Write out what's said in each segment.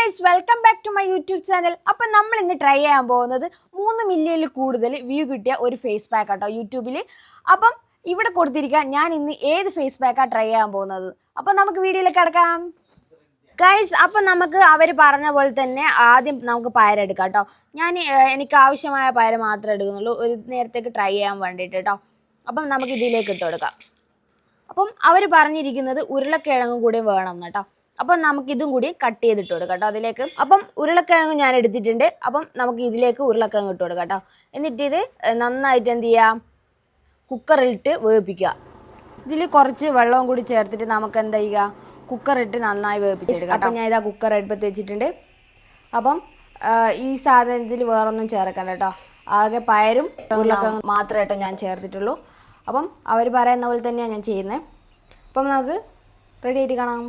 Guys welcome back to my YouTube channel. അപ്പം നമ്മൾ ഇന്ന് ട്രൈ ചെയ്യാൻ പോകുന്നത് 3 മില്യണിൽ കൂടുതൽ വ്യൂ കിട്ടിയ ഒരു ഫേസ് പാക്ക് ആട്ടോ യൂട്യൂബിൽ. അപ്പം ഇവിടെ കൊടുത്തിരിക്കുക ഞാൻ ഇന്ന് ഏത് ഫേസ് പാക്കാണ് ട്രൈ ചെയ്യാൻ പോകുന്നത്. അപ്പം നമുക്ക് വീഡിയോയിലേക്ക് കിടക്കാം ഗൈസ്. അപ്പം നമുക്ക് അവർ പറഞ്ഞ പോലെ തന്നെ ആദ്യം നമുക്ക് പയർ എടുക്കാം കേട്ടോ. എനിക്ക് ആവശ്യമായ പയർ മാത്രമേ എടുക്കുന്നുള്ളൂ ഒരു നേരത്തേക്ക് ട്രൈ ചെയ്യാൻ വേണ്ടിയിട്ട് കേട്ടോ. അപ്പം നമുക്ക് ഇതിലേക്ക് ഇട്ട് കൊടുക്കാം. അപ്പം അവർ പറഞ്ഞിരിക്കുന്നത് ഉരുളക്കിഴങ്ങും കൂടി വേണം കേട്ടോ. അപ്പം നമുക്കിതും കൂടി കട്ട് ചെയ്തിട്ട് കൊടുക്കാം കേട്ടോ അതിലേക്ക്. അപ്പം ഉരുളക്കിഴങ്ങ് ഞാൻ എടുത്തിട്ടുണ്ട്. അപ്പം നമുക്ക് ഇതിലേക്ക് ഉരുളക്കിഴങ്ങ് ഇട്ട് കൊടുക്കാം കേട്ടോ. എന്നിട്ട് ഇത് നന്നായിട്ട് എന്ത് ചെയ്യാം, കുക്കറിലിട്ട് വേവിപ്പിക്കുക. ഇതിൽ കുറച്ച് വെള്ളവും കൂടി ചേർത്തിട്ട് നമുക്ക് എന്താ ചെയ്യുക, കുക്കറിട്ട് നന്നായി വേവിപ്പിച്ചെടുക്കാം. അപ്പം ഞാൻ ഇതാ കുക്കർ അടുപ്പത്ത് വെച്ചിട്ടുണ്ട്. അപ്പം ഈ സാധനത്തിൽ വേറൊന്നും ചേർക്കണ്ട കേട്ടോ. ആകെ പയറും ഉരുളക്കിഴങ്ങ് മാത്രമായിട്ടോ ഞാൻ ചേർത്തിട്ടുള്ളൂ. അപ്പം അവർ പറയുന്ന പോലെ തന്നെയാണ് ഞാൻ ചെയ്യുന്നത്. അപ്പം നമുക്ക് റെഡി ആയിട്ട് കാണാം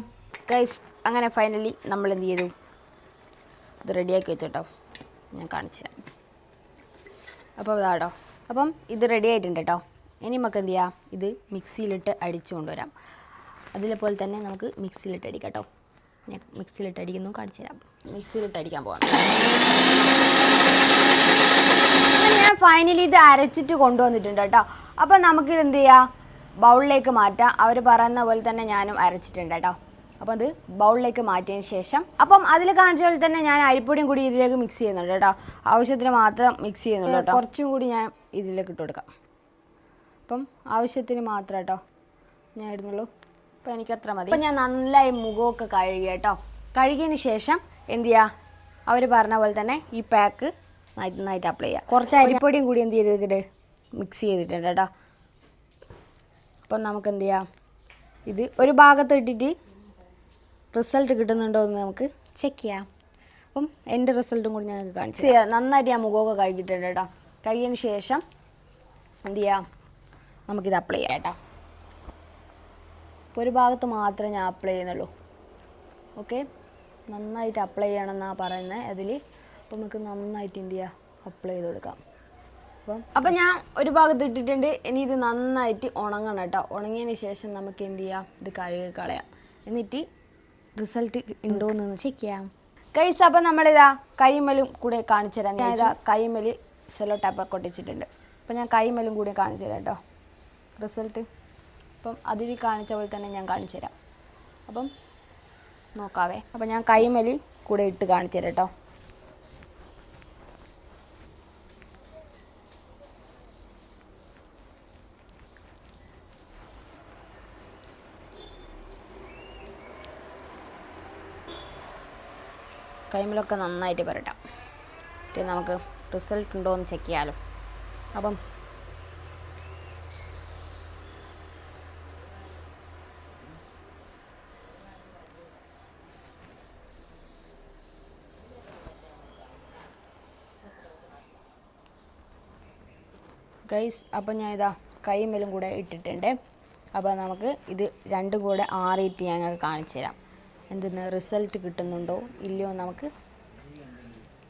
ഗൈസ്. അങ്ങനെ ഫൈനലി നമ്മൾ എന്ത് ചെയ്തു, ഇത് റെഡിയാക്കി വെച്ചോട്ടോ, ഞാൻ കാണിച്ചു തരാം. അപ്പോൾ ഇതാട്ടോ, അപ്പം ഇത് റെഡി ആയിട്ടുണ്ട് കേട്ടോ. ഇനി നമുക്ക് എന്ത് ചെയ്യാം, ഇത് മിക്സിയിലിട്ട് അടിച്ചു കൊണ്ടുവരാം. അതിലെപോലെ തന്നെ നമുക്ക് മിക്സിയിലിട്ട് അടിക്കാം കേട്ടോ. ഞാൻ മിക്സിയിലിട്ട് അടിക്കുന്നു, കാണിച്ചു തരാം. മിക്സിയിലിട്ട് അടിക്കാൻ പോകാം. ഞാൻ ഫൈനലി ഇത് അരച്ചിട്ട് കൊണ്ടുവന്നിട്ടുണ്ട് കേട്ടോ. അപ്പം നമുക്കിത് എന്ത് ചെയ്യാം, ബൗളിലേക്ക് മാറ്റാം. അവർ പറയുന്ന പോലെ തന്നെ ഞാനും അരച്ചിട്ടുണ്ട് കേട്ടോ. അപ്പോൾ അത് ബൗളിലേക്ക് മാറ്റിയതിന് ശേഷം അപ്പം അതിൽ കാണിച്ച പോലെ തന്നെ ഞാൻ അരിപ്പൊടിയും കൂടി ഇതിലേക്ക് മിക്സ് ചെയ്യുന്നുണ്ട് കേട്ടോ. ആവശ്യത്തിന് മാത്രം മിക്സ് ചെയ്യുന്നുള്ളൂ കേട്ടോ. കുറച്ചും കൂടി ഞാൻ ഇതിലേക്ക് ഇട്ട് കൊടുക്കാം. അപ്പം ആവശ്യത്തിന് മാത്രം കേട്ടോ ഞാൻ ഇടുന്നുള്ളൂ. അപ്പോൾ എനിക്കത്ര മതി. അപ്പം ഞാൻ നന്നായി മുഖമൊക്കെ കഴുകി കേട്ടോ. കഴുകിയതിന് ശേഷം എന്ത് ചെയ്യുക, അവർ പറഞ്ഞ പോലെ തന്നെ ഈ പാക്ക് നന്നായിട്ട് അപ്ലൈ ചെയ്യുക. കുറച്ച് അരിപ്പൊടിയും കൂടി എന്ത് ചെയ്തിട്ട് മിക്സ് ചെയ്തിട്ടുണ്ട് കേട്ടോ. അപ്പം നമുക്ക് എന്ത് ചെയ്യാം, ഇത് ഒരു ഭാഗത്ത് ഇട്ടിട്ട് റിസൾട്ട് കിട്ടുന്നുണ്ടോ എന്ന് നമുക്ക് ചെക്ക് ചെയ്യാം. അപ്പം എൻ്റെ റിസൾട്ടും കൂടി ഞങ്ങൾക്ക് കാണിച്ചു ചെയ്യാം. നന്നായിട്ട് ഞാൻ മുഖമൊക്കെ കഴുകിയിട്ടുണ്ട് കേട്ടോ. കഴുകിയതിന് ശേഷം എന്ത് ചെയ്യാം, നമുക്കിത് അപ്ലൈ ചെയ്യാം കേട്ടോ. ഇപ്പോൾ ഒരു ഭാഗത്ത് മാത്രമേ ഞാൻ അപ്ലൈ ചെയ്യുന്നുള്ളൂ. ഓക്കെ, നന്നായിട്ട് അപ്ലൈ ചെയ്യണമെന്നാണ് പറയുന്നത് അതിൽ. അപ്പോൾ നമുക്ക് നന്നായിട്ട് എന്ത് ചെയ്യുക, അപ്ലൈ ചെയ്ത് കൊടുക്കാം. അപ്പം ഞാൻ ഒരു ഭാഗത്ത് ഇട്ടിട്ടുണ്ട്. ഇനി ഇത് നന്നായിട്ട് ഉണങ്ങണം കേട്ടോ. ഉണങ്ങിയതിന് ശേഷം നമുക്ക് എന്ത് ചെയ്യാം, ഇത് കഴുകി കളയാം. എന്നിട്ട് റിസൾട്ട് ഉണ്ടോ എന്ന് ചെക്ക് ചെയ്യാം ഗൈസ്. അപ്പം നമ്മളിതാ കൈമലും കൂടെ കാണിച്ചു തരാം. ഞാൻ ഇതാ കൈമല് സെല്ലോ ടാപ്പൊക്കെ ഒട്ടിച്ചിട്ടുണ്ട്. അപ്പം ഞാൻ കൈമലും കൂടെ കാണിച്ചു തരാം കേട്ടോ റിസൾട്ട്. അപ്പം അതിൽ കാണിച്ച പോലെ തന്നെ ഞാൻ കാണിച്ചു തരാം. അപ്പം നോക്കാവേ. അപ്പം ഞാൻ കൈമല് കൂടെ ഇട്ട് കാണിച്ചു തരാം കേട്ടോ. കൈമലൊക്കെ നന്നായിട്ട് പുരട്ടാം. എന്നിട്ട് നമുക്ക് റിസൾട്ട് ഉണ്ടോ എന്ന് ചെക്ക് ചെയ്യാമല്ലോ. അപ്പം ഗൈസ്, അപ്പം ഞാൻ ഇതാ കൈമലും കൂടെ ഇട്ടിട്ടുണ്ട്. അപ്പോൾ നമുക്ക് ഇത് രണ്ടും കൂടെ ആറിയിട്ട് ഞങ്ങൾക്ക് കാണിച്ചു തരാം. എന്തെന്ന് റിസൾട്ട് കിട്ടുന്നുണ്ടോ ഇല്ലയോ നമുക്ക്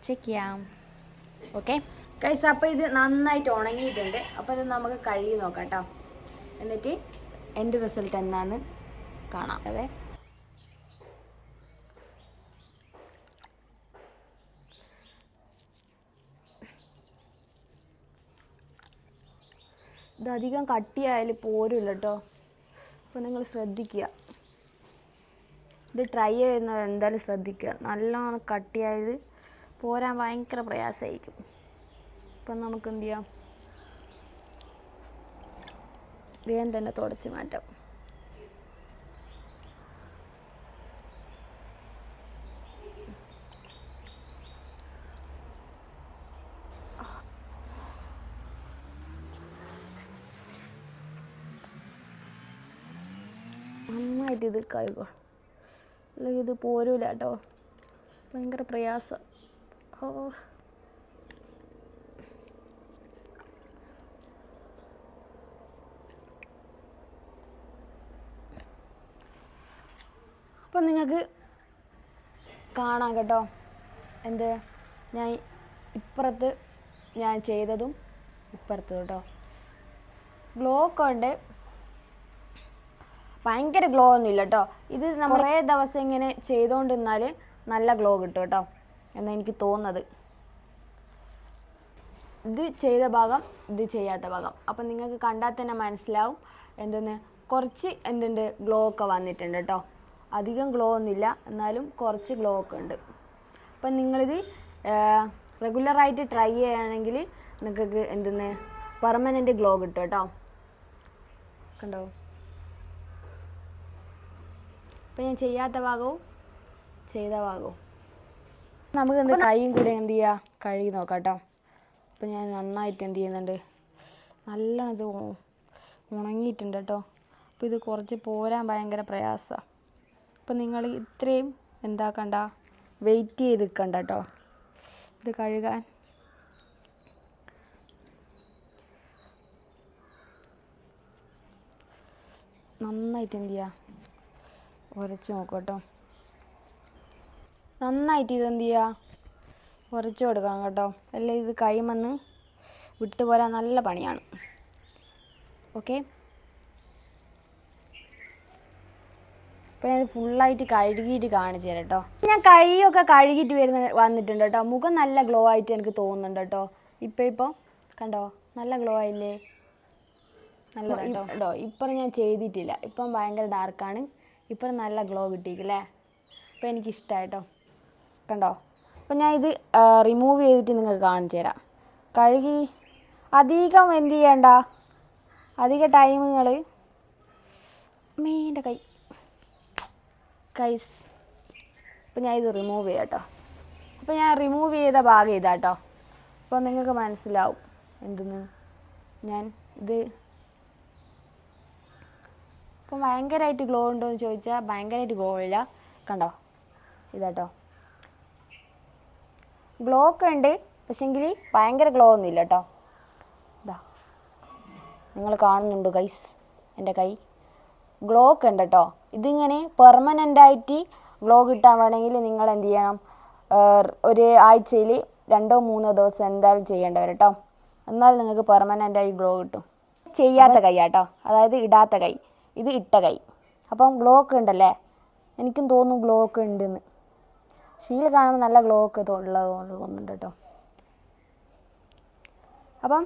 ചെക്ക് ചെയ്യാം. ഓക്കെ ഗൈസ്, അപ്പോൾ ഇത് നന്നായിട്ട് ഉണങ്ങിയിട്ടുണ്ട്. അപ്പോൾ ഇത് നമുക്ക് കഴുകി നോക്കാം കേട്ടോ. എന്നിട്ട് എൻ്റെ റിസൾട്ട് എന്താണെന്ന് കാണാം. അതെ, ഇതധികം കട്ടിയായാൽ പോരില്ല കേട്ടോ. അപ്പോൾ നിങ്ങൾ ശ്രദ്ധിക്കുക, ഇത് ട്രൈ ചെയ്യുന്നത് എന്തായാലും ശ്രദ്ധിക്കുക. നല്ലോണം കട്ടിയായത് പോരാൻ ഭയങ്കര പ്രയാസമായിരിക്കും. അപ്പം നമുക്ക് എന്ത് ചെയ്യാം, വേഗം തന്നെ തുടച്ച് മാറ്റാം. നന്നായിട്ട് ഇത് കഴുകുക, അല്ലെങ്കിൽ ഇത് പോരൂല കേട്ടോ. ഭയങ്കര പ്രയാസം. ഓ, അപ്പം നിങ്ങൾക്ക് കാണാം കേട്ടോ. എന്ത് ഞാൻ ഇപ്പുറത്ത് ഞാൻ ചെയ്തതും ഇപ്പുറത്ത് കേട്ടോ ഗ്ലോ ഒക്കെ ഉണ്ട്. ഭയങ്കര ഗ്ലോ ഒന്നും ഇല്ല കേട്ടോ. ഇത് നമ്മൾ കുറേ ദിവസം ഇങ്ങനെ ചെയ്തുകൊണ്ടിരുന്നാൽ നല്ല ഗ്ലോ കിട്ടും കേട്ടോ എന്നാണ് എനിക്ക് തോന്നുന്നത്. ഇത് ചെയ്ത ഭാഗം, ഇത് ചെയ്യാത്ത ഭാഗം. അപ്പം നിങ്ങൾക്ക് കണ്ടാൽ തന്നെ മനസ്സിലാവും എന്തെന്ന് കുറച്ച് എന്തുണ്ട് ഗ്ലോ ഒക്കെ വന്നിട്ടുണ്ട് കേട്ടോ. അധികം ഗ്ലോ ഒന്നുമില്ല, എന്നാലും കുറച്ച് ഗ്ലോ ഒക്കെ ഉണ്ട്. അപ്പം നിങ്ങളിത് റെഗുലറായിട്ട് ട്രൈ ചെയ്യുകയാണെങ്കിൽ നിങ്ങൾക്ക് എന്തെന്ന് പെർമനൻറ്റ് ഗ്ലോ കിട്ടും കേട്ടോ. കണ്ടോ? അപ്പം ഞാൻ ചെയ്യാത്ത ഭാഗവും ചെയ്ത ഭാഗവും നമുക്ക് എന്ത് കൈയും കൂടെ എന്ത് ചെയ്യുക കഴുകി നോക്കാം കേട്ടോ. അപ്പം ഞാൻ നന്നായിട്ട് എന്ത് ചെയ്യുന്നുണ്ട്, നല്ലോണം ഇത് ഉണങ്ങിയിട്ടുണ്ട് കേട്ടോ. അപ്പോൾ ഇത് കുറച്ച് പോരാൻ ഭയങ്കര പ്രയാസമാണ്. അപ്പം നിങ്ങൾ ഇത്രയും എന്താക്കണ്ട, വെയിറ്റ് ചെയ്ത് നിൽക്കണ്ട കേട്ടോ ഇത് കഴുകാൻ. നന്നായിട്ട് എന്ത് ചെയ്യുക ഉരച്ച് നോക്കുക കേട്ടോ. നന്നായിട്ട് ഇതെന്ത് ചെയ്യുക ഉരച്ച് കൊടുക്കണം കേട്ടോ. അല്ല ഇത് കൈമന്ന് വിട്ടുപോരാൻ നല്ല പണിയാണ്. ഓക്കെ, അപ്പോൾ ഞാൻ ഫുള്ളായിട്ട് കഴുകിയിട്ട് കാണിച്ചു തരാം കേട്ടോ. ഞാൻ കൈയൊക്കെ കഴുകിയിട്ട് വന്നിട്ടുണ്ട് കേട്ടോ. മുഖം നല്ല ഗ്ലോ ആയിട്ട് എനിക്ക് തോന്നുന്നുണ്ട് കേട്ടോ. ഇപ്പോൾ കണ്ടോ നല്ല ഗ്ലോ ആയില്ലേ, നല്ല കേട്ടോ. ഇപ്പം ഞാൻ ചെയ്തിട്ടില്ല, ഇപ്പം ഭയങ്കര ഡാർക്കാണ്. ഇപ്പം നല്ല ഗ്ലോ കിട്ടിയില്ലേ. അപ്പോൾ എനിക്കിഷ്ടമായിട്ടോ. കണ്ടോ? അപ്പം ഞാൻ ഇത് റിമൂവ് ചെയ്തിട്ട് നിങ്ങൾക്ക് കാണിച്ചു തരാം. കഴുകി അധികം എന്ത് ചെയ്യണ്ട, അധിക ടൈമുകൾ എൻ്റെ കൈസ്. അപ്പം ഞാൻ ഇത് റിമൂവ് ചെയ്യാം കേട്ടോ. അപ്പോൾ ഞാൻ റിമൂവ് ചെയ്ത ഭാഗം ഇതാട്ടോ. അപ്പോൾ നിങ്ങൾക്ക് മനസ്സിലാവും എന്തെന്ന്. ഞാൻ ഇത് ഇപ്പം ഭയങ്കരമായിട്ട് ഗ്ലോ ഉണ്ടോ എന്ന് ചോദിച്ചാൽ ഭയങ്കരമായിട്ട് ഗ്ലോ ഇല്ല. കണ്ടോ ഇതാട്ടോ, ഗ്ലോ ഒക്കെ ഉണ്ട്, പക്ഷേങ്കിൽ ഭയങ്കര ഗ്ലോ ഒന്നുമില്ല കേട്ടോ. ഇതാ നിങ്ങൾ കാണുന്നുണ്ട് ഗൈസ്, എൻ്റെ കൈ ഗ്ലോ ഒക്കെ ഉണ്ട് കേട്ടോ. ഇതിങ്ങനെ പെർമനൻ്റായിട്ട് ഗ്ലോ കിട്ടാൻ വേണമെങ്കിൽ നിങ്ങൾ എന്ത് ചെയ്യണം, ഒരു ആഴ്ചയിൽ 2-3 ദിവസം എന്തായാലും ചെയ്യേണ്ടവർ കേട്ടോ. എന്നാൽ നിങ്ങൾക്ക് പെർമനൻ്റായി ഗ്ലോ കിട്ടും. ചെയ്യാത്ത കൈ കേട്ടോ, അതായത് ഇടാത്ത കൈ, ഇത് ഇട്ട കൈ. അപ്പം ഗ്ലോ ഒക്കെ ഉണ്ടല്ലേ, എനിക്കും തോന്നുന്നു ഗ്ലോ ഒക്കെ ഉണ്ടെന്ന്. ഷീൽ കാണുമ്പോൾ നല്ല ഗ്ലോ ഒക്കെ ഉള്ളതുകൊണ്ട് തോന്നുന്നുണ്ട് കേട്ടോ. അപ്പം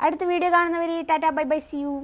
അടുത്ത വീഡിയോ കാണുന്നവർ tata bye bye, see U.